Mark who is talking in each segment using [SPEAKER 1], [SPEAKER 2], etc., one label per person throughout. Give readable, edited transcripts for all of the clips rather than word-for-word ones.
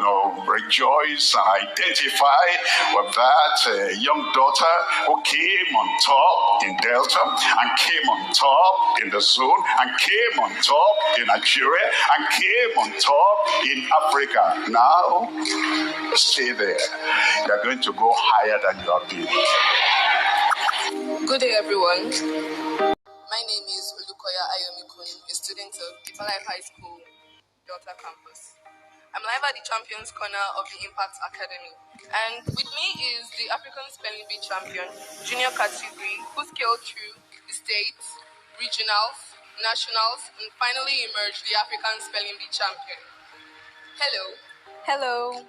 [SPEAKER 1] rejoice and identify with that young daughter who came on top in Delta and came on top in the zone and came on top in Nigeria and came on top in Africa. Now, stay there. You're going to go higher than you have been.
[SPEAKER 2] Good day, everyone. My name is Olukoya Ayomikun, a student of Deeper Life High School, Delta Campus. I'm live at the Champions Corner of the Impact Academy. And with me is the African Spelling Bee champion, junior category, who scaled through the states, regionals, nationals, and finally emerged the African Spelling Bee champion. Hello.
[SPEAKER 3] Hello.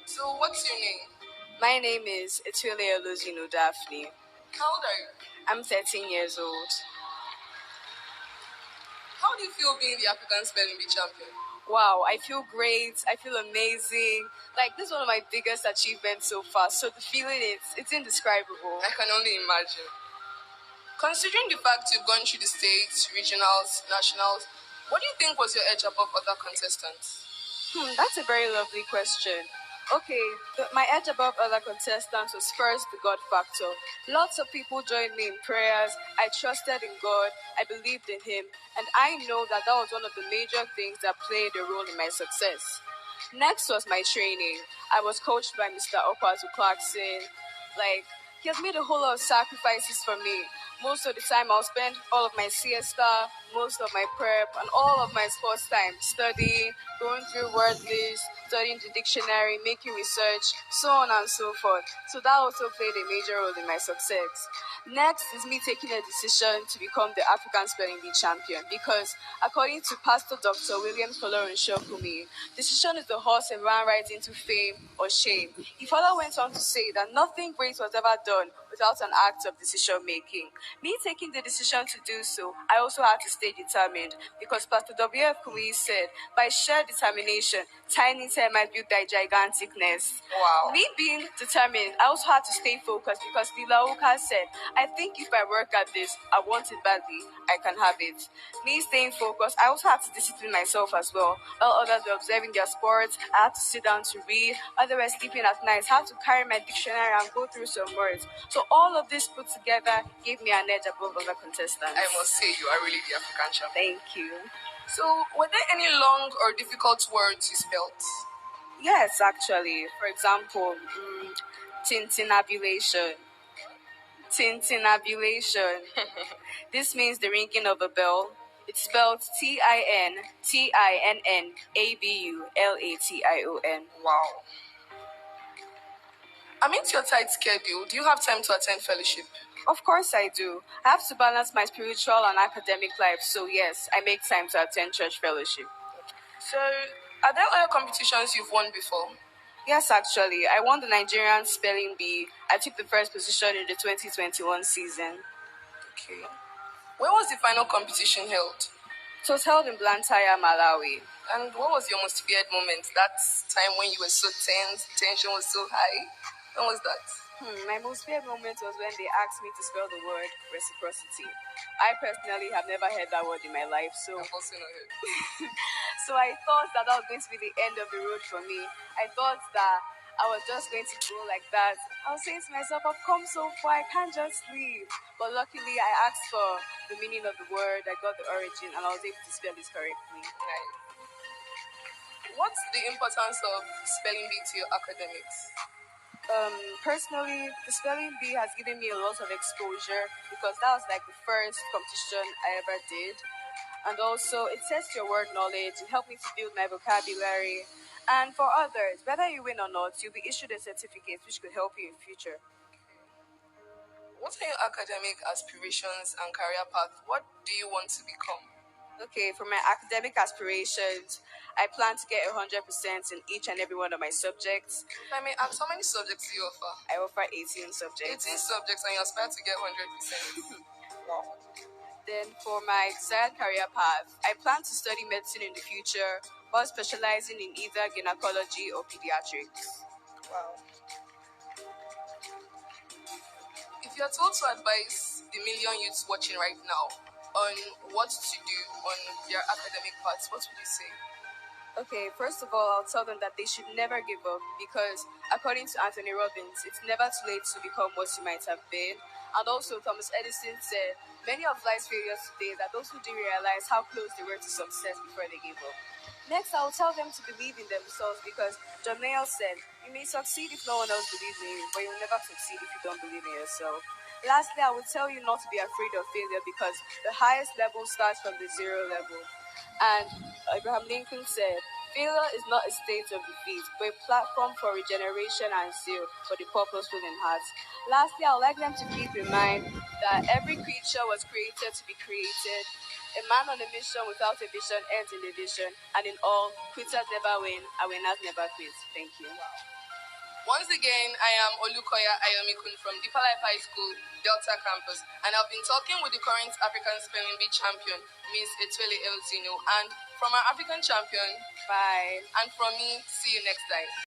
[SPEAKER 2] So what's your name?
[SPEAKER 3] My name is Etuele Olozino Daphne.
[SPEAKER 2] How old are you?
[SPEAKER 3] I'm 13 years old.
[SPEAKER 2] How do you feel being the African Spelling Bee champion?
[SPEAKER 3] Wow, I feel great. I feel amazing. Like, this is one of my biggest achievements so far. So the feeling, it's indescribable.
[SPEAKER 2] I can only imagine. Considering the fact you've gone through the states, regionals, nationals, what do you think was your edge above other contestants?
[SPEAKER 3] That's a very lovely question. Okay, my edge above other contestants was first the God factor. Lots of people joined me in prayers. I trusted in God. I believed in Him. And I know that was one of the major things that played a role in my success. Next was my training. I was coached by Mr. Okwazu Clarkson. He has made a whole lot of sacrifices for me. Most of the time, I'll spend all of my siesta, most of my prep, and all of my sports time studying, going through word lists, studying the dictionary, making research, so on and so forth. So that also played a major role in my success. Next is me taking a decision to become the African Spelling Bee champion because, according to Pastor Dr. William Kumuyi, decision is the horse and ran right into fame or shame. He further went on to say that nothing great was ever done without an act of decision making. Me taking the decision to do so, I also had to stay determined because Pastor W.F. Kumuyi said, by sheer determination, tiny time might build thy giganticness.
[SPEAKER 2] Wow.
[SPEAKER 3] Me being determined, I also had to stay focused because the Lauka said, I think if I work at this, I want it badly, I can have it. Me staying focused, I also had to discipline myself as well. While others were observing their sports, I had to sit down to read. Others were sleeping at night, I had to carry my dictionary and go through some words. So all of this put together gave me an edge above other contestants.
[SPEAKER 2] I must say, you are really the African champion.
[SPEAKER 3] Thank you.
[SPEAKER 2] So, were there any long or difficult words you spelt?
[SPEAKER 3] Yes, actually. For example, tintinabulation. Tintinabulation. This means the ringing of a bell. It's spelled TINTINNABULATION.
[SPEAKER 2] Wow. Amidst your tight schedule, do you have time to attend fellowship?
[SPEAKER 3] Of course I do. I have to balance my spiritual and academic life, so yes, I make time to attend church fellowship.
[SPEAKER 2] So, are there other competitions you've won before?
[SPEAKER 3] Yes, actually. I won the Nigerian Spelling Bee. I took the first position in the 2021 season.
[SPEAKER 2] Okay. Where was the final competition held?
[SPEAKER 3] It was held in Blantyre, Malawi.
[SPEAKER 2] And what was your most feared moment? That time when you were so tense, tension was so high? When was that?
[SPEAKER 3] My most feared moment was when they asked me to spell the word reciprocity. I personally have never heard that word in my life, so
[SPEAKER 2] I've also not heard.
[SPEAKER 3] so I thought that was going to be the end of the road for me. I thought that I was just going to go like that. I was saying to myself, I've come so far, I can't just leave. But luckily, I asked for the meaning of the word, I got the origin, and I was able to spell it correctly.
[SPEAKER 2] Nice. What's the importance of spelling bee to your academics?
[SPEAKER 3] Personally, the spelling bee has given me a lot of exposure because that was like the first competition I ever did. And also, it tests your word knowledge, it helped me to build my vocabulary. And for others, whether you win or not, you'll be issued a certificate which could help you in future.
[SPEAKER 2] What are your academic aspirations and career path? What do you want to become?
[SPEAKER 3] Okay, for my academic aspirations, I plan to get 100% in each and every one of my subjects.
[SPEAKER 2] If I may ask, how many subjects do you offer?
[SPEAKER 3] I offer 18 subjects.
[SPEAKER 2] 18 subjects and you aspire to get 100%. Wow.
[SPEAKER 3] Then for my desired career path, I plan to study medicine in the future while specializing in either gynecology or pediatrics.
[SPEAKER 2] Wow. If you're told to advise the million youths watching right now on what to do on their academic paths, what would you say?
[SPEAKER 3] Okay, first of all, I'll tell them that they should never give up because, according to Anthony Robbins, it's never too late to become what you might have been. And also, Thomas Edison said, many of life's failures today that those who didn't realize how close they were to success before they gave up. Next, I'll tell them to believe in themselves because John Mayer said, you may succeed if no one else believes in you, but you'll never succeed if you don't believe in yourself. Lastly, I would tell you not to be afraid of failure because the highest level starts from the zero level. And Abraham Lincoln said, failure is not a state of defeat, but a platform for regeneration and zeal for the purposeful in heart. Lastly, I would like them to keep in mind that every creature was created to be created. A man on a mission without a vision ends in a vision, and in all, quitters never win, and winners never quit. Thank you.
[SPEAKER 2] Once again, I am Olukoya Ayomikun from Deeper Life High School, Delta Campus, and I've been talking with the current African Spelling Bee champion, Miss Etwele Elzino, and from our African champion,
[SPEAKER 3] Bye.
[SPEAKER 2] and from me, see you next time.